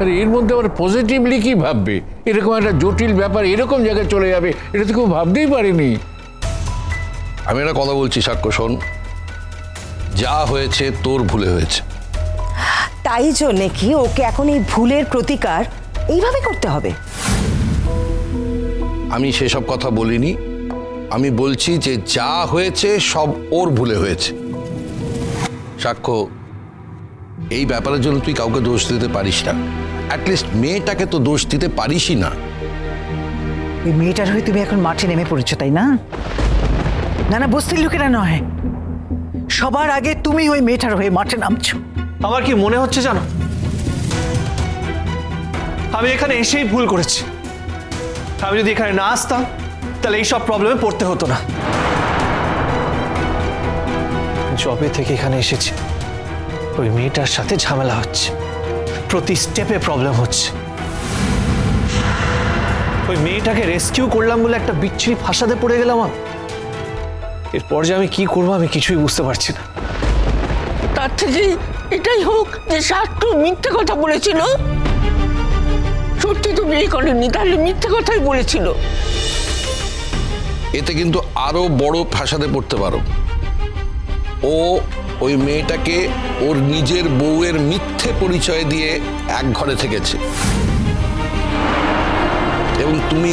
আরে এর মধ্যে আবার পজিটিভলি কি ভাববে? এরকম একটা জটিল ব্যাপার এরকম জায়গায় চলে যাবে এটা তো কেউ ভাবতেই পারেনি। আমি একটা কথা বলছি সাক্ষ্য, শোন, যা হয়েছে তোর ভুলে হয়েছে। তাই জন্যে কি ওকে এখন এই ভুলের প্রতিকার এইভাবে করতে হবে? আমি সেসব কথা বলিনি, আমি বলছি যে যা হয়েছে সব ওর ভুলে হয়েছে। সাক্ষ্য, এই ব্যাপারের জন্য তুই কাউকে দোষ দিতে পারিস না, অ্যাটলিস্ট মেয়েটাকে তো দোষ দিতে পারিসই না। এই মেয়েটার হয়ে তুমি এখন মাঠে নেমে পড়েছো, তাই না? না না, বস্তির লোকেরা নয়, সবার আগে তুমি ওই মেয়েটার হয়ে মাঠে নামছো। আমার কি মনে হচ্ছে জানো, আমি এখানে এসেই ভুল করেছি। আমি যদি এখানে না আসতাম তাহলে এইসব প্রবলেমে পড়তে হতো না। জবে থেকে এখানে এসেছি, ওই মেয়েটার সাথে ঝামেলা হচ্ছে, প্রতি স্টেপে প্রবলেম হচ্ছে। ওই মেয়েটাকে রেস্কিউ করলাম বলে একটা বিচ্ছিরি ফাঁসাতে পড়ে গেলাম। এরপর যে আমি কি করবো আমি কিছুই বুঝতে পারছি না। তার থেকে এটাই হোক যে সাক্ষ্য মিথ্যে কথা বলেছিল। সত্যি তো বিয়ে করেনি, তাহলে মিথ্যে কথাই বলেছিল। এতে কিন্তু আরো বড় ফাঁসাতে পড়তে পারো। ও ওই মেয়েটাকে ওর নিজের বউয়ের মিথ্যে পরিচয় দিয়ে এক ঘরে থেকেছে, এবং তুমি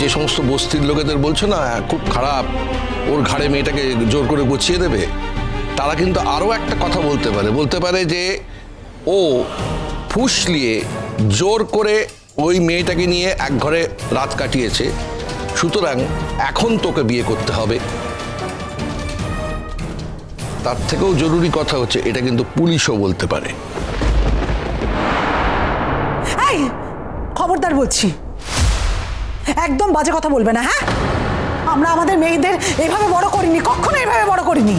যে সমস্ত বস্তির লোকেদের বলছো না খুব খারাপ, ওর ঘাড়ে মেয়েটাকে জোর করে গুছিয়ে দেবে, তারা কিন্তু আরো একটা কথা বলতে পারে যে ও ফুসলিয়ে জোর করে ওই মেয়েটাকে নিয়ে এক ঘরে রাত কাটিয়েছে, সুতরাং এখন তোকে বিয়ে করতে হবে। তার থেকেও জরুরি কথা হচ্ছে এটা কিন্তু পুলিশও বলতে পারে। এই খবরদার বলছি, একদম বাজে কথা বলবে না, হ্যাঁ? আমরা আমাদের মেয়েদের এইভাবে বড় করিনি, কখনো এইভাবে বড় করিনি।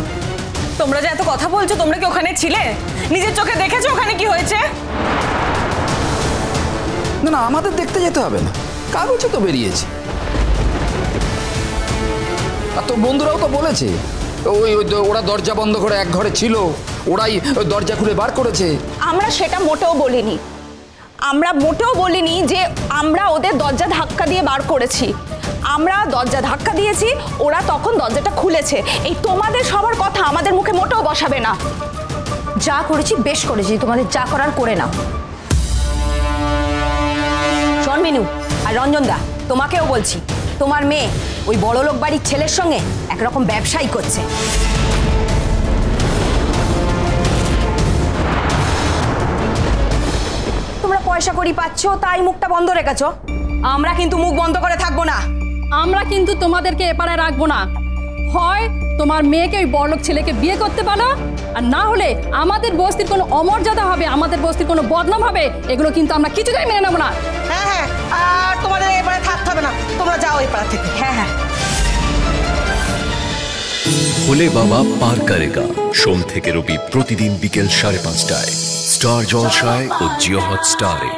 তোমরা যে এত কথা বলছো, তোমরা কি ওখানে ছিলে? নিজের চোখে দেখেছো ওখানে কি হয়েছে? না না, আমাদের দেখতে যেতে হবে না, কাগজে তো বেরিয়েছে। আর তোর বন্ধুরাও তো বলেছে ওরা দরজা বন্ধ করে এক ঘরে ছিল, ওরাই ওই দরজা খুলে বার করেছে। আমরা সেটা মোটেও বলিনি। আমরা মোটেও বলিনি যে আমরা ওদের দরজা ধাক্কা দিয়ে বার করেছি। আমরা দরজা ধাক্কা দিয়েছি, ওরা তখন দরজাটা খুলেছে। এই তোমাদের সবার কথা আমাদের মুখে মোটেও বসাবে না। যা করেছি বেশ করেছি, তোমাদের যা করার করে নাও। শোন মিনু আর রঞ্জন দা, তোমাকেও বলছি, তোমার মেয়ে ওই বড়লোক বাড়ির ছেলের সঙ্গে একরকম ব্যবসাই করছে। তোমরা পয়সা করি পাচ্ছ তাই মুখটা বন্ধ রেখেছো, আমরা কিন্তু মুখ বন্ধ করে থাকবো না। আমরা কিন্তু তোমাদেরকে এপারে রাখবো না। হয় তোমার মেয়েকে ওই বড়লোক ছেলেকে বিয়ে করতে পারো, আর না হলে আমাদের বস্তির কোনো অমর্যাদা হবে, আমাদের বস্তির কোনো বদনাম হবে, এগুলো কিন্তু আমরা কিছুতেই মেনে নেবো না। হ্যাঁ হ্যাঁ, আর তোমাদের এবারে থাকতে হবে না, তোমরা যাও এই পাড়া থেকে। হ্যাঁ হ্যাঁ। ভোলে বাবা পার করেগা, সোম থেকে রবি প্রতিদিন বিকেল 5:30টায় স্টার জলসায় ও জিও হটস্টারে।